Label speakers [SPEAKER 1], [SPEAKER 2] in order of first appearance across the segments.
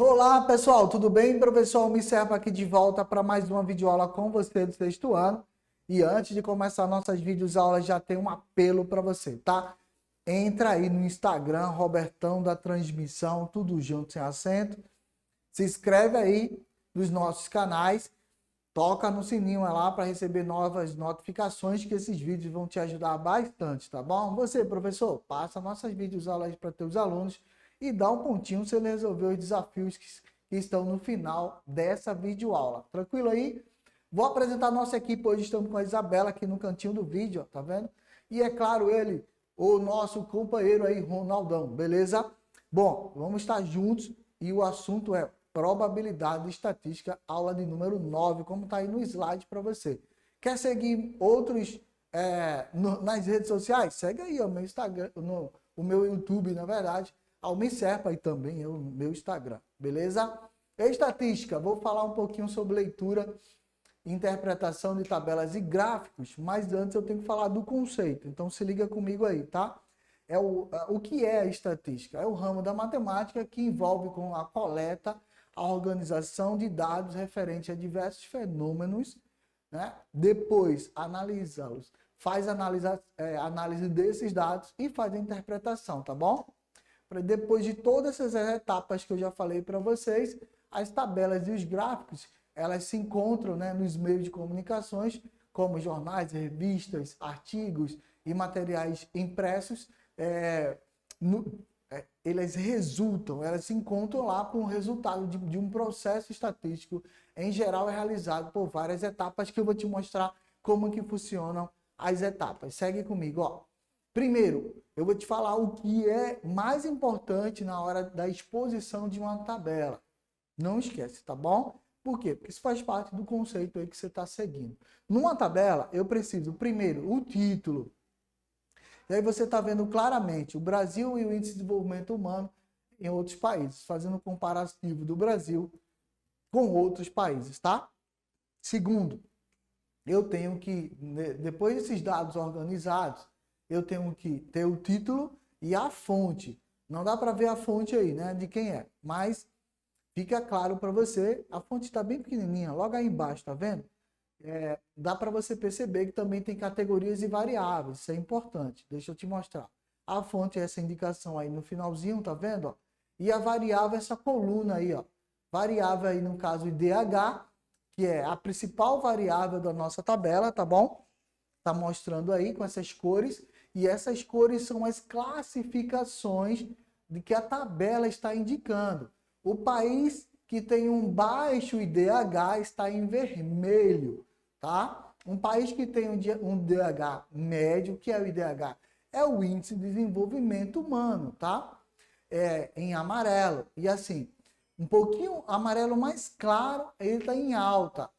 [SPEAKER 1] Olá pessoal, tudo bem? Professor Almir Serpa aqui de volta para mais uma videoaula com você do sexto ano. E antes de começar nossas videoaulas, já tem um apelo para você, tá? Entra aí no Instagram, Robertão da Transmissão, tudo junto, sem acento. Se inscreve aí nos nossos canais, toca no sininho lá para receber novas notificações, que esses vídeos vão te ajudar bastante, tá bom? Você, professor, passa nossas videoaulas para teus alunos e dá um pontinho se ele resolver os desafios que estão no final dessa videoaula. Tranquilo aí? Vou apresentar a nossa equipe. Hoje estamos com a Isabela aqui no cantinho do vídeo, ó, tá vendo? E é claro, ele, o nosso companheiro aí, Ronaldão, beleza? Bom, vamos estar juntos e o assunto é probabilidade e estatística, aula de número 9, como está aí no slide para você. Quer seguir outros nas redes sociais? Segue aí o meu Instagram, o meu YouTube, na verdade, Almir Serpa, e também é o meu Instagram, beleza? Estatística, vou falar um pouquinho sobre leitura, interpretação de tabelas e gráficos, mas antes eu tenho que falar do conceito, então se liga comigo aí, tá? O que é a estatística? É o ramo da matemática que envolve com a coleta, a organização de dados referente a diversos fenômenos, né? Depois analisá-los, faz análise desses dados e faz a interpretação, tá bom? Depois de todas essas etapas que eu já falei para vocês, as tabelas e os gráficos, elas se encontram, né, nos meios de comunicações, como jornais, revistas, artigos e materiais impressos. Elas se encontram lá com o resultado de um processo estatístico. Em geral, é realizado por várias etapas que eu vou te mostrar como que funcionam as etapas. Segue comigo, ó. Primeiro, eu vou te falar o que é mais importante na hora da exposição de uma tabela. Não esquece, tá bom? Por quê? Porque isso faz parte do conceito aí que você está seguindo. Numa tabela, eu preciso, primeiro, o título. E aí você está vendo claramente o Brasil e o Índice de Desenvolvimento Humano em outros países, fazendo um comparativo do Brasil com outros países, tá? Segundo, eu tenho que, depois desses dados organizados, eu tenho que ter o título e a fonte. Não dá para ver a fonte aí, né, de quem é, mas fica claro para você, a fonte está bem pequenininha, logo aí embaixo, tá vendo? Dá para você perceber que também tem categorias e variáveis, isso é importante. Deixa eu te mostrar. A fonte é essa indicação aí no finalzinho, tá vendo? Ó? E a variável é essa coluna aí, ó. Variável aí no caso IDH, que é a principal variável da nossa tabela, tá bom? Tá mostrando aí com essas cores. E essas cores são as classificações de que a tabela está indicando. O país que tem um baixo IDH está em vermelho, tá? Um país que tem um IDH médio, que é o IDH? É o Índice de Desenvolvimento Humano, tá? Em amarelo. E assim, um pouquinho amarelo mais claro, ele está em alta.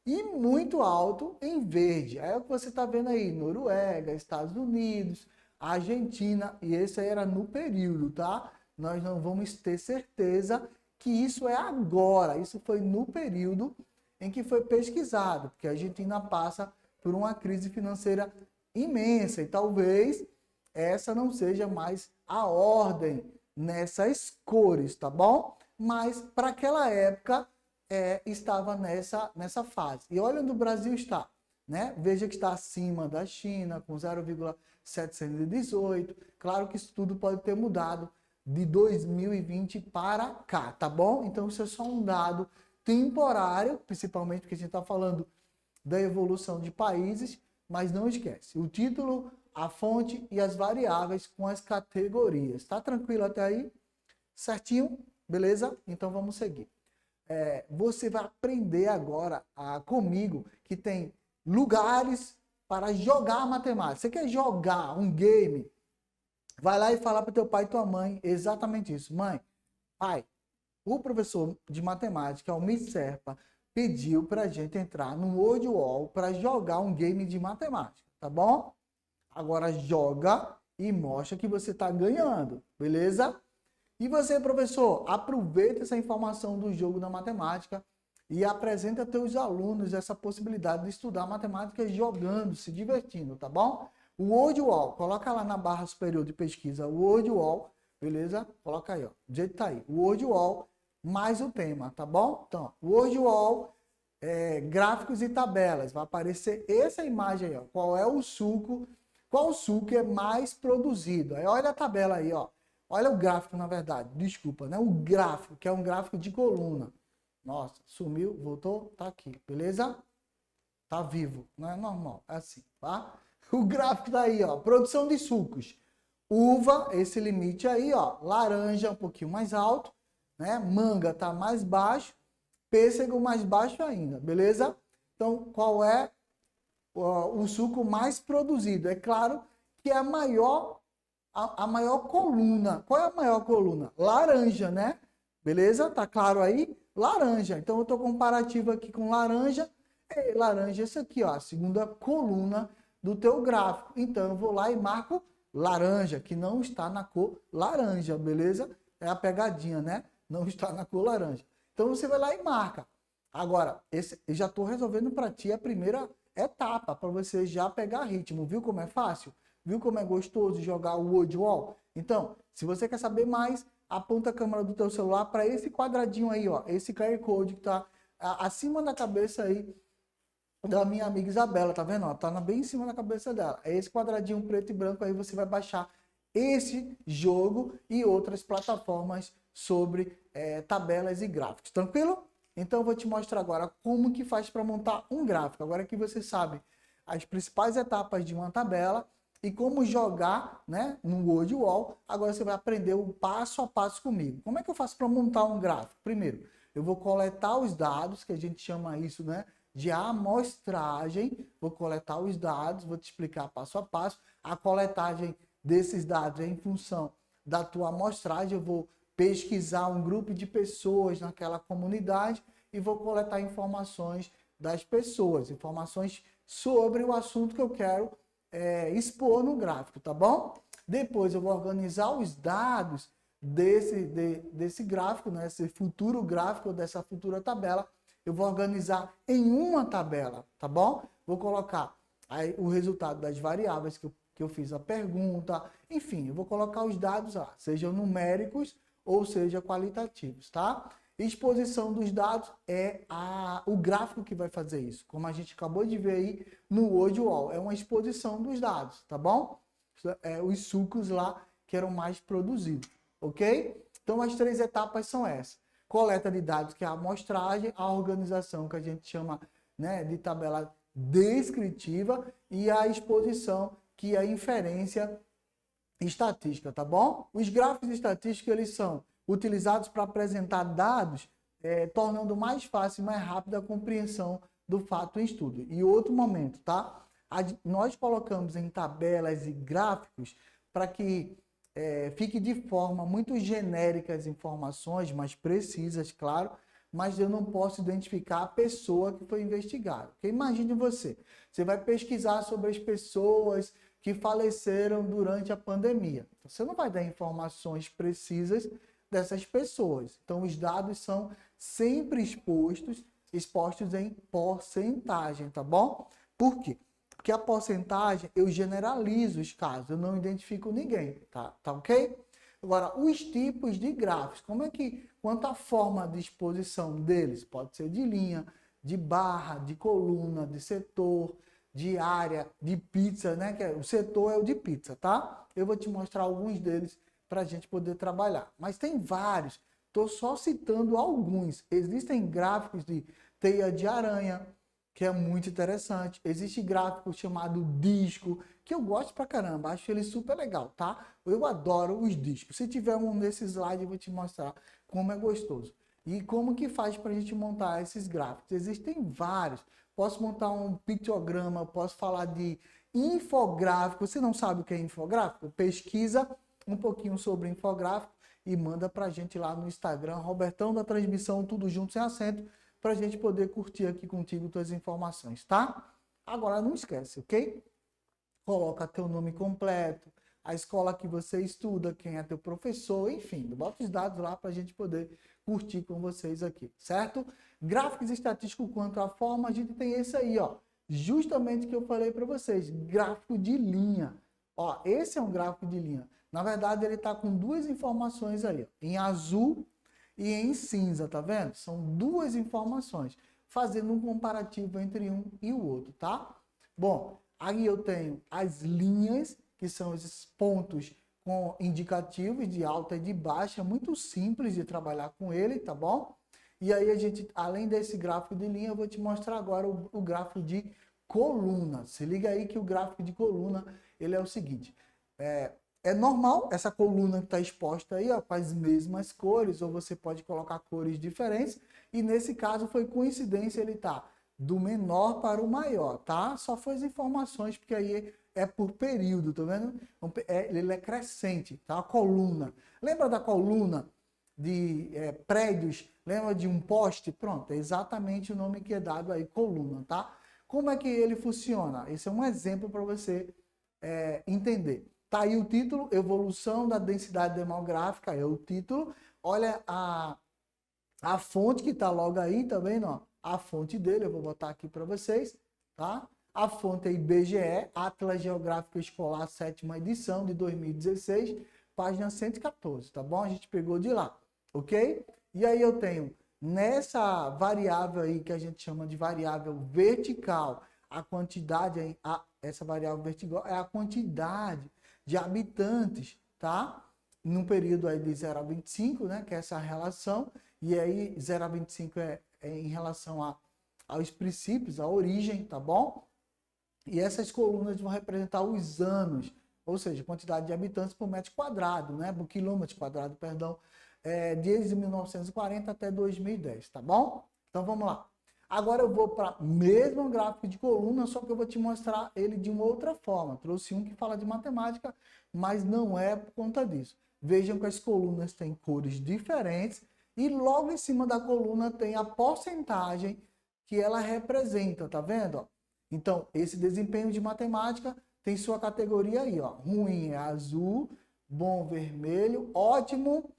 [SPEAKER 1] E muito alto em verde. É o que você está vendo aí, Noruega, Estados Unidos, Argentina, e esse aí era no período, tá? Nós não vamos ter certeza que isso é agora, isso foi no período em que foi pesquisado, porque a Argentina passa por uma crise financeira imensa, e talvez essa não seja mais a ordem nessas cores, tá bom? Mas para aquela época, estava nessa fase. E olha onde o Brasil está, né? Veja que está acima da China, com 0,718. Claro que isso tudo pode ter mudado de 2020 para cá, tá bom? Então isso é só um dado temporário, principalmente porque a gente está falando da evolução de países, mas não esquece, o título, a fonte e as variáveis com as categorias. Tá tranquilo até aí? Certinho? Beleza? Então vamos seguir. Você vai aprender agora comigo que tem lugares para jogar matemática. Você quer jogar um game? Vai lá e fala para teu pai e tua mãe exatamente isso. Mãe, pai, o professor de matemática, Almir Serpa, pediu para a gente entrar no Word Wall para jogar um game de matemática, tá bom? Agora joga e mostra que você está ganhando, beleza? E você, professor, aproveita essa informação do jogo da matemática e apresenta aos teus alunos essa possibilidade de estudar matemática jogando, se divertindo, tá bom? O Word Wall, coloca lá na barra superior de pesquisa, Word Wall, beleza? Coloca aí, ó, do jeito que tá aí. O Word Wall mais o tema, tá bom? Então, Word Wall, gráficos e tabelas. Vai aparecer essa imagem aí, ó. Qual suco é mais produzido? Aí olha a tabela aí, ó. Olha o gráfico, na verdade. Desculpa, né? O gráfico, que é um gráfico de coluna. Nossa, sumiu, voltou, tá aqui, beleza? Tá vivo, não é normal, é assim, tá? O gráfico tá aí, ó. Produção de sucos. Uva, esse limite aí, ó. Laranja um pouquinho mais alto, né? Manga tá mais baixo, pêssego mais baixo ainda, beleza? Então, qual é o suco mais produzido? É claro que é a maior coluna. Qual é a maior coluna? Laranja, né? Beleza? Tá claro aí? Laranja. Então, eu tô comparativo aqui com laranja. Laranja, essa aqui, ó, a segunda coluna do teu gráfico. Então, eu vou lá e marco laranja, que não está na cor laranja, beleza? É a pegadinha, né? Não está na cor laranja. Então, você vai lá e marca. Agora, eu já estou resolvendo para ti a primeira etapa, para você já pegar ritmo. Viu como é fácil? Viu como é gostoso jogar o Word Wall? Então, se você quer saber mais, aponta a câmera do teu celular para esse quadradinho aí, ó. Esse QR Code que está acima da cabeça aí da minha amiga Isabela, tá vendo? Ó, tá bem em cima da cabeça dela. É esse quadradinho preto e branco aí, você vai baixar esse jogo e outras plataformas sobre tabelas e gráficos. Tranquilo? Então eu vou te mostrar agora como que faz para montar um gráfico. Agora que você sabe as principais etapas de uma tabela e como jogar, né, no Word Wall, agora você vai aprender o passo a passo comigo. Como é que eu faço para montar um gráfico? Primeiro, eu vou coletar os dados, que a gente chama isso, né, de amostragem. Vou coletar os dados, vou te explicar passo a passo. A coletagem desses dados é em função da tua amostragem. Eu vou pesquisar um grupo de pessoas naquela comunidade e vou coletar informações das pessoas, informações sobre o assunto que eu quero expor no gráfico, tá bom? Depois eu vou organizar os dados desse gráfico, né, esse futuro gráfico, dessa futura tabela. Eu vou organizar em uma tabela, tá bom? Vou colocar aí o resultado das variáveis que eu fiz a pergunta, enfim, eu vou colocar os dados lá, sejam numéricos ou seja qualitativos, tá? Exposição dos dados é o gráfico que vai fazer isso, como a gente acabou de ver aí no Word Wall, é uma exposição dos dados, tá bom? Os sucos lá que eram mais produzidos, ok? Então as três etapas são essas. Coleta de dados, que é a amostragem, a organização, que a gente chama, né, de tabela descritiva, e a exposição, que é a inferência estatística, tá bom? Os gráficos estatísticos, eles são utilizados para apresentar dados, tornando mais fácil e mais rápida a compreensão do fato em estudo. E outro momento, tá? Nós colocamos em tabelas e gráficos para que fique de forma muito genérica as informações, mais precisas, claro, mas eu não posso identificar a pessoa que foi investigada. Porque imagine você vai pesquisar sobre as pessoas que faleceram durante a pandemia. Você não vai dar informações precisas dessas pessoas. Então, os dados são sempre expostos em porcentagem, tá bom? Por quê? Porque a porcentagem, eu generalizo os casos, eu não identifico ninguém, tá ok? Agora, os tipos de gráficos, quanto à forma de exposição deles, pode ser de linha, de barra, de coluna, de setor, de área, de pizza, né? O setor é o de pizza, tá? Eu vou te mostrar alguns deles para a gente poder trabalhar. Mas tem vários, estou só citando alguns. Existem gráficos de teia de aranha, que é muito interessante. Existe gráfico chamado disco, que eu gosto pra caramba, acho ele super legal, tá? Eu adoro os discos. Se tiver um desses slides, eu vou te mostrar como é gostoso. E como que faz pra gente montar esses gráficos? Existem vários. Posso montar um pictograma, posso falar de infográfico. Você não sabe o que é infográfico? Pesquisa um pouquinho sobre infográfico e manda pra gente lá no Instagram, Robertão da Transmissão, tudo junto sem acento, para a gente poder curtir aqui contigo tuas informações, tá? Agora não esquece, ok? Coloca teu nome completo, a escola que você estuda, quem é teu professor, enfim, bota os dados lá para a gente poder curtir com vocês aqui, certo? Gráficos estatísticos quanto à forma, a gente tem esse aí, ó, justamente que eu falei para vocês, gráfico de linha. Ó, esse é um gráfico de linha. Na verdade, ele está com duas informações aí, ó, em azul e em cinza, tá vendo? São duas informações, fazendo um comparativo entre um e o outro, tá? Bom, aí eu tenho as linhas, que são esses pontos com indicativos de alta e de baixa, muito simples de trabalhar com ele, tá bom? E aí a gente, além desse gráfico de linha, eu vou te mostrar agora o gráfico de coluna. Se liga aí que o gráfico de coluna, ele é o seguinte, é normal essa coluna que está exposta aí, ó, com as mesmas cores, ou você pode colocar cores diferentes, e nesse caso foi coincidência, ele tá do menor para o maior, tá? Só foi as informações, porque aí é por período, tá vendo? Ele é crescente, tá? A coluna. Lembra da coluna de prédios? Lembra de um poste? Pronto, é exatamente o nome que é dado aí, coluna, tá? Como é que ele funciona? Esse é um exemplo para você entender. Tá aí o título, Evolução da Densidade Demográfica, é o título. Olha a fonte que está logo aí, tá vendo? Ó? A fonte dele, eu vou botar aqui para vocês, tá? A fonte é IBGE, Atlas Geográfico Escolar, 7ª edição de 2016, página 114, tá bom? A gente pegou de lá, ok? E aí eu tenho, nessa variável aí, que a gente chama de variável vertical, a quantidade, essa variável vertical é a quantidade de habitantes, tá? Num período aí de 0 a 25, né? Que é essa relação. E aí 0 a 25 é em relação aos princípios, à origem, tá bom? E essas colunas vão representar os anos, ou seja, quantidade de habitantes por metro quadrado, né? Por quilômetro quadrado, perdão, desde 1940 até 2010, tá bom? Então vamos lá. Agora eu vou para o mesmo gráfico de coluna, só que eu vou te mostrar ele de uma outra forma. Trouxe um que fala de matemática, mas não é por conta disso. Vejam que as colunas têm cores diferentes e logo em cima da coluna tem a porcentagem que ela representa, tá vendo? Então, esse desempenho de matemática tem sua categoria aí, ó. Ruim é azul, bom vermelho, ótimo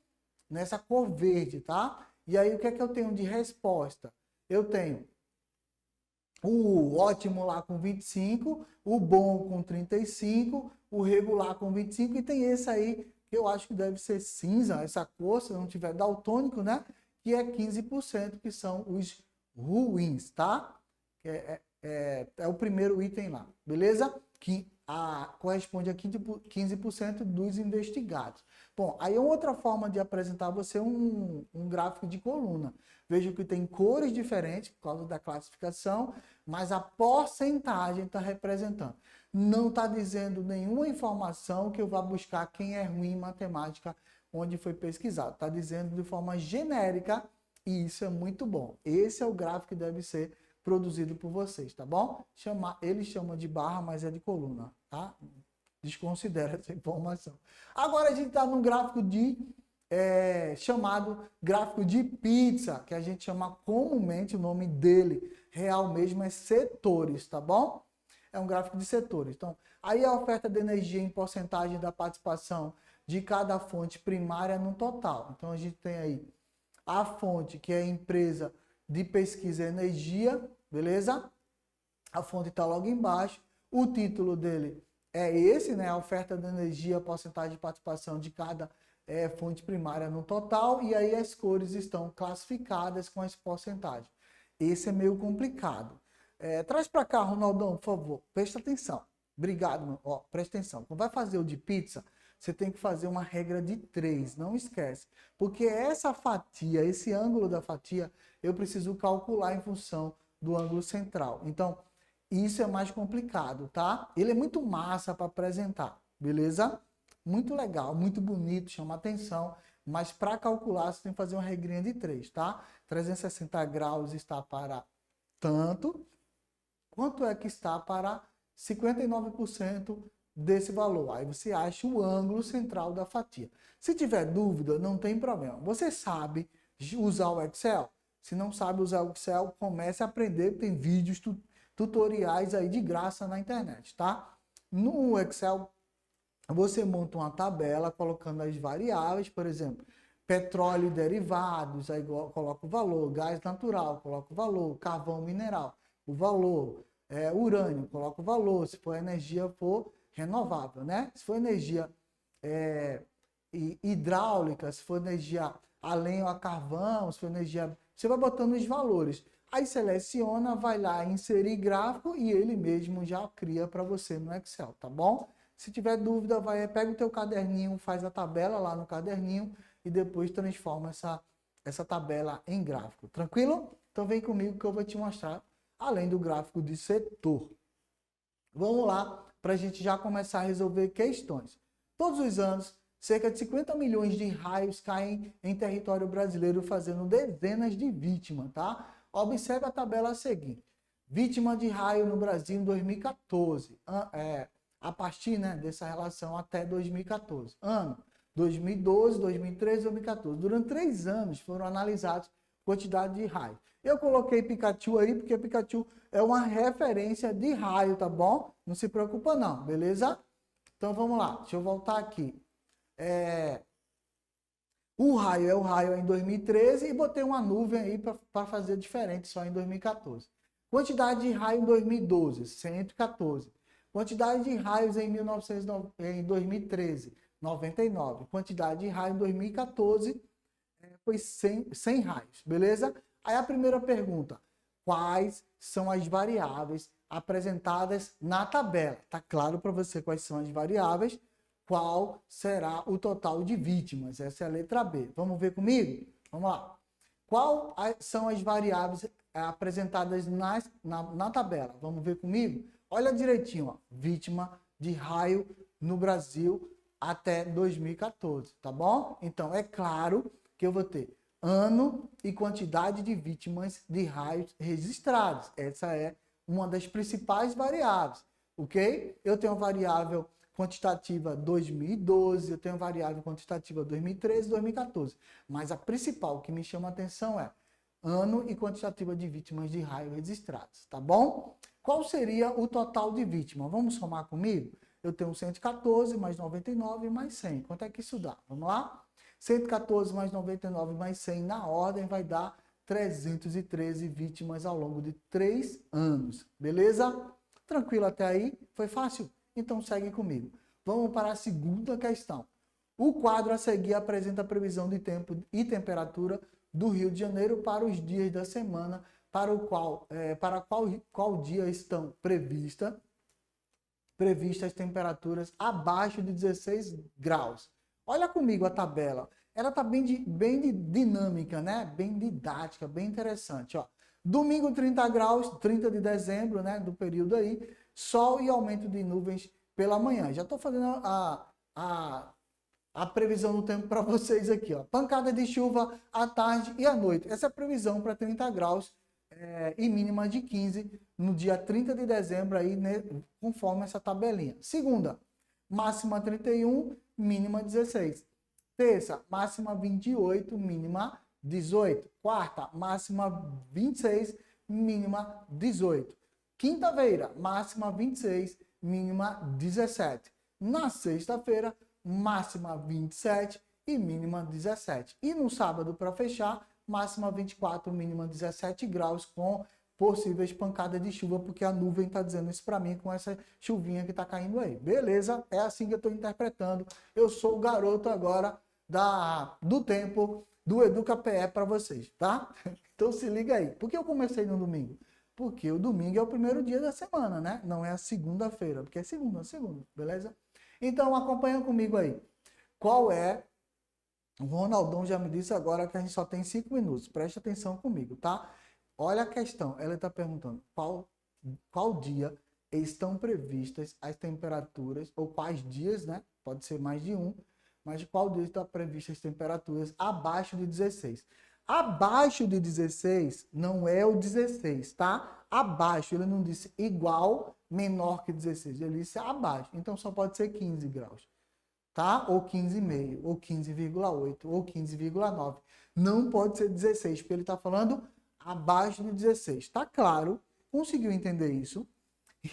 [SPEAKER 1] nessa cor verde, tá? E aí o que é que eu tenho de resposta? Eu tenho o ótimo lá com 25, o bom com 35, o regular com 25 e tem esse aí que eu acho que deve ser cinza, essa cor, se não tiver daltônico, né? Que é 15%, que são os ruins, tá? É o primeiro item lá, beleza? Que corresponde a 15% dos investigados. Bom, aí é outra forma de apresentar você um gráfico de coluna. Veja que tem cores diferentes por causa da classificação, mas a porcentagem está representando. Não está dizendo nenhuma informação que eu vá buscar quem é ruim em matemática onde foi pesquisado. Está dizendo de forma genérica e isso é muito bom. Esse é o gráfico que deve ser produzido por vocês, tá bom? Eles chamam de barra, mas é de coluna, tá? Desconsidera essa informação. Agora a gente está num gráfico chamado gráfico de pizza, que a gente chama comumente, o nome dele real mesmo é setores, tá bom? É um gráfico de setores. Então, aí a oferta de energia em porcentagem da participação de cada fonte primária no total. Então, a gente tem aí a fonte, que é a empresa de pesquisa e energia, beleza? A fonte está logo embaixo. O título dele é esse, né? A oferta de energia, a porcentagem de participação de cada fonte primária no total. E aí as cores estão classificadas com as porcentagens. Esse é meio complicado. Traz para cá, Ronaldão, por favor. Presta atenção. Obrigado, meu. Ó, presta atenção. Quando vai fazer o de pizza, você tem que fazer uma regra de 3. Não esquece. Porque essa fatia, esse ângulo da fatia, eu preciso calcular em função do ângulo central. Então, isso é mais complicado, tá? Ele é muito massa para apresentar, beleza? Muito legal, muito bonito, chama atenção. Mas para calcular, você tem que fazer uma regrinha de 3, tá? 360 graus está para tanto. Quanto é que está para 59% desse valor? Aí você acha o ângulo central da fatia. Se tiver dúvida, não tem problema. Você sabe usar o Excel? Se não sabe usar o Excel, comece a aprender. Tem vídeos, tutoriais aí de graça na internet, tá? No Excel, você monta uma tabela colocando as variáveis, por exemplo, petróleo e derivados, aí coloca o valor, gás natural, coloca o valor, carvão mineral, o valor, urânio, coloca o valor, se for energia for renovável, né? Se for energia hidráulica, se for energia a lenha ou a carvão, se for energia... Você vai botando os valores. Aí seleciona, vai lá inserir gráfico e ele mesmo já cria para você no Excel, tá bom? Se tiver dúvida, pega o teu caderninho, faz a tabela lá no caderninho e depois transforma essa tabela em gráfico. Tranquilo? Então vem comigo que eu vou te mostrar, além do gráfico de setor. Vamos lá, para a gente já começar a resolver questões. Todos os anos, cerca de 50 milhões de raios caem em território brasileiro, fazendo dezenas de vítimas, tá? Observe a tabela seguinte. Vítima de raio no Brasil em 2014. A partir, né, dessa relação até 2014. Ano 2012, 2013, 2014. Durante 3 anos foram analisados quantidade de raio. Eu coloquei Pikachu aí porque Pikachu é uma referência de raio, tá bom? Não se preocupa não, beleza? Então vamos lá, deixa eu voltar aqui. O raio é o raio em 2013 e botei uma nuvem aí para fazer diferente só em 2014. Quantidade de raio em 2012, 114. Quantidade de raios em 2013, 99. Quantidade de raio em 2014 foi 100 raios, beleza? Aí a primeira pergunta, quais são as variáveis apresentadas na tabela? Tá claro para você quais são as variáveis? Qual será o total de vítimas? Essa é a letra B. Vamos ver comigo? Vamos lá. Quais são as variáveis apresentadas na tabela? Vamos ver comigo? Olha direitinho, ó. Vítima de raio no Brasil até 2014, tá bom? Então, é claro que eu vou ter ano e quantidade de vítimas de raios registrados. Essa é uma das principais variáveis, ok? Eu tenho a variável quantitativa 2012, eu tenho a variável quantitativa 2013 e 2014. Mas a principal que me chama a atenção é ano e quantitativa de vítimas de raio registrados, tá bom? Qual seria o total de vítimas? Vamos somar comigo? Eu tenho 114 mais 99 mais 100. Quanto é que isso dá? Vamos lá? 114 mais 99 mais 100 na ordem vai dar 313 vítimas ao longo de 3 anos. Beleza? Tranquilo até aí? Foi fácil? Então segue comigo. Vamos para a segunda questão. O quadro a seguir apresenta a previsão de tempo e temperatura do Rio de Janeiro para os dias da semana para qual dia estão previstas temperaturas abaixo de 16 graus. Olha comigo a tabela. Ela está bem dinâmica, né? Bem didática, bem interessante. Ó. Domingo 30 graus, 30 de dezembro, né? Do período aí. Sol e aumento de nuvens pela manhã. Já estou fazendo a previsão do tempo para vocês aqui. Ó. Pancada de chuva à tarde e à noite. Essa é a previsão para 30 graus e mínima de 15 no dia 30 de dezembro, aí, né, conforme essa tabelinha. Segunda, máxima 31, mínima 16. Terça, máxima 28, mínima 18. Quarta, máxima 26, mínima 18. Quinta-feira, máxima 26, mínima 17. Na sexta-feira, máxima 27 e mínima 17. E no sábado, para fechar, máxima 24, mínima 17 graus, com possíveis pancadas de chuva, porque a nuvem está dizendo isso para mim com essa chuvinha que está caindo aí. Beleza? É assim que eu estou interpretando. Eu sou o garoto agora do tempo do Educa PE para vocês, tá? Então se liga aí. Por que eu comecei no domingo? Porque o domingo é o primeiro dia da semana, né? Não é a segunda-feira, porque é segunda, beleza? Então acompanha comigo aí. Qual é... O Ronaldão já me disse agora que a gente só tem 5 minutos. Preste atenção comigo, tá? Olha a questão. Ela está perguntando qual dia estão previstas as temperaturas, ou quais dias, né? Pode ser mais de um, mas qual dia está previstas as temperaturas abaixo de 16. Abaixo de 16 não é o 16, tá? Abaixo, ele não disse igual, menor que 16, ele disse abaixo. Então só pode ser 15 graus, tá? Ou 15,5, ou 15,8, ou 15,9. Não pode ser 16, porque ele está falando abaixo de 16. Tá claro? Conseguiu entender isso?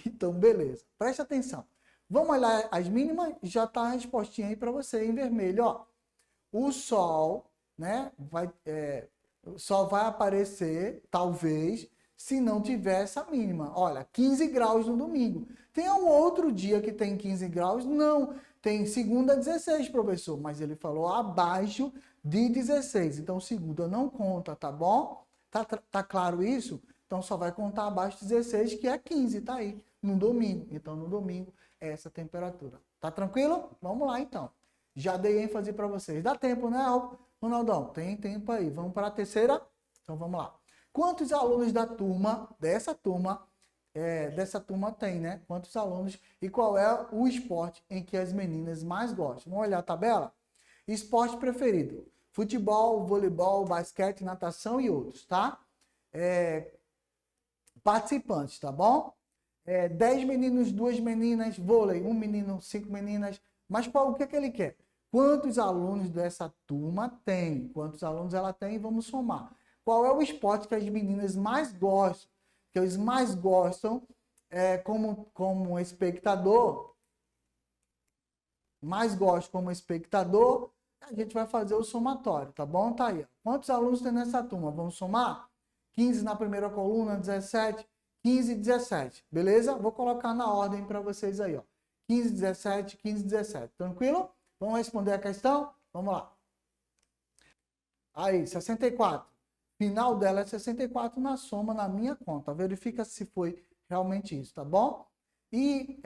[SPEAKER 1] Então, beleza. Preste atenção. Vamos olhar as mínimas? Já está a respostinha aí para você em vermelho, ó. O sol, né, só vai aparecer, talvez, se não tiver essa mínima. Olha, 15 graus no domingo. Tem um outro dia que tem 15 graus? Não. Tem segunda 16, professor, mas ele falou abaixo de 16. Então, segunda não conta, tá bom? Tá claro isso? Então, só vai contar abaixo de 16, que é 15, tá aí, no domingo. Então, no domingo é essa temperatura. Tá tranquilo? Vamos lá, então. Já dei ênfase para vocês. Dá tempo, né, Ronaldão? Tem tempo aí. Vamos para a terceira? Então, vamos lá. Quantos alunos da turma, dessa turma tem, né? Quantos alunos e qual é o esporte em que as meninas mais gostam? Vamos olhar a tabela? Esporte preferido: futebol, voleibol, basquete, natação e outros, tá? Participantes, tá bom? 10 meninos, 2 meninas, vôlei, 1 menino, 5 meninas. Mas o que é que ele quer? Quantos alunos dessa turma tem? Quantos alunos ela tem? Vamos somar. Qual é o esporte que as meninas mais gostam? Que eles mais gostam como espectador, a gente vai fazer o somatório, tá bom? Tá aí. Quantos alunos tem nessa turma? Vamos somar? 15 na primeira coluna, 17, 15 e 17, beleza? Vou colocar na ordem para vocês aí, ó. 15, 17, 15, 17, tranquilo? Vamos responder a questão? Vamos lá. Aí, 64. Final dela é 64 na soma, na minha conta. Verifica se foi realmente isso, tá bom? E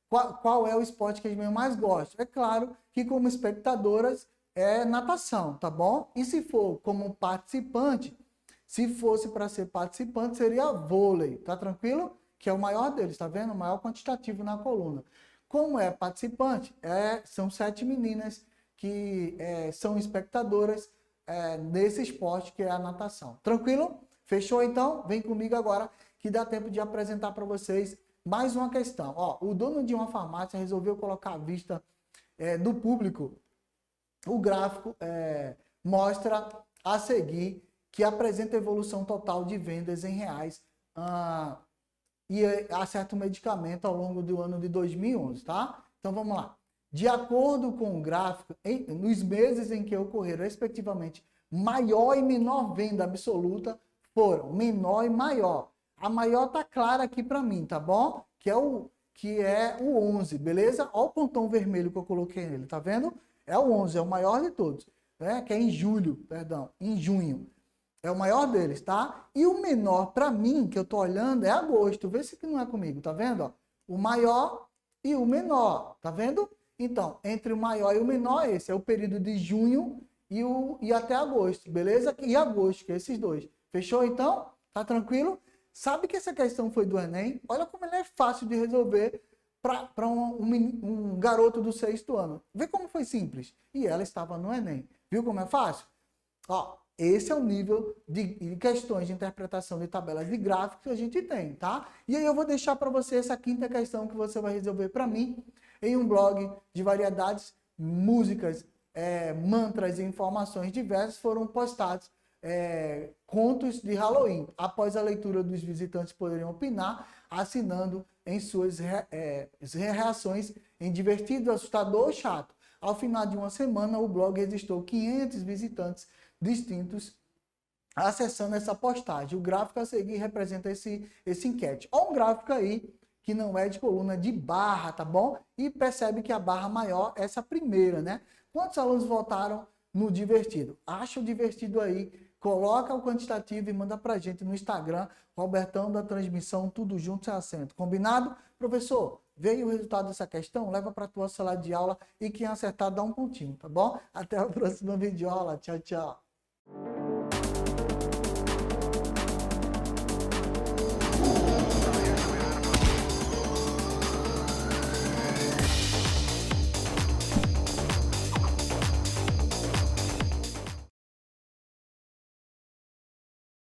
[SPEAKER 1] qual é o esporte que as meninas mais gostam? É claro que como espectadoras é natação, tá bom? E se for como participante, se fosse para ser participante, seria vôlei, tá tranquilo? Que é o maior deles, tá vendo? O maior quantitativo na coluna. Como é participante, são 7 meninas que são espectadoras nesse esporte que é a natação. Tranquilo? Fechou então? Vem comigo agora que dá tempo de apresentar para vocês mais uma questão. Ó, o dono de uma farmácia resolveu colocar à vista do público o gráfico mostra a seguir que apresenta evolução total de vendas em reais e acerta o medicamento ao longo do ano de 2011, tá? Então vamos lá. De acordo com o gráfico, nos meses em que ocorreram, respectivamente, maior e menor venda absoluta foram menor e maior. A maior tá clara aqui para mim, tá bom? Que é o 11, beleza? Olha o pontão vermelho que eu coloquei nele, tá vendo? É o 11, é o maior de todos, né? Que é em junho. É o maior deles, tá? E o menor para mim, que eu tô olhando, é agosto. Vê se que não é comigo, tá vendo? Ó, o maior e o menor, tá vendo? Então, entre o maior e o menor, esse é o período de junho e até agosto, beleza? E agosto, que é esses dois. Fechou, então? Tá tranquilo? Sabe que essa questão foi do Enem? Olha como ela é fácil de resolver para um garoto do 6º ano. Vê como foi simples. E ela estava no Enem. Viu como é fácil? Ó, esse é o nível de questões de interpretação de tabelas de gráficos que a gente tem, tá? E aí eu vou deixar para você essa 5ª questão que você vai resolver para mim em um blog de variedades, músicas, mantras e informações diversas foram postados contos de Halloween. Após a leitura, dos visitantes poderiam opinar, assinando em suas reações em divertido, assustador ou chato. Ao final de uma semana, o blog registrou 500 visitantes distintos acessando essa postagem. O gráfico a seguir representa esse enquete. Olha um gráfico aí que não é de coluna, de barra, tá bom? E percebe que a barra maior é essa primeira, né? Quantos alunos votaram no divertido? Acha o divertido aí, coloca o quantitativo e manda pra gente no Instagram, Robertão da Transmissão, tudo junto sem acento. Combinado? Professor, veio o resultado dessa questão? Leva para a tua sala de aula e quem acertar dá um pontinho, tá bom? Até a próxima videoaula. Tchau, tchau.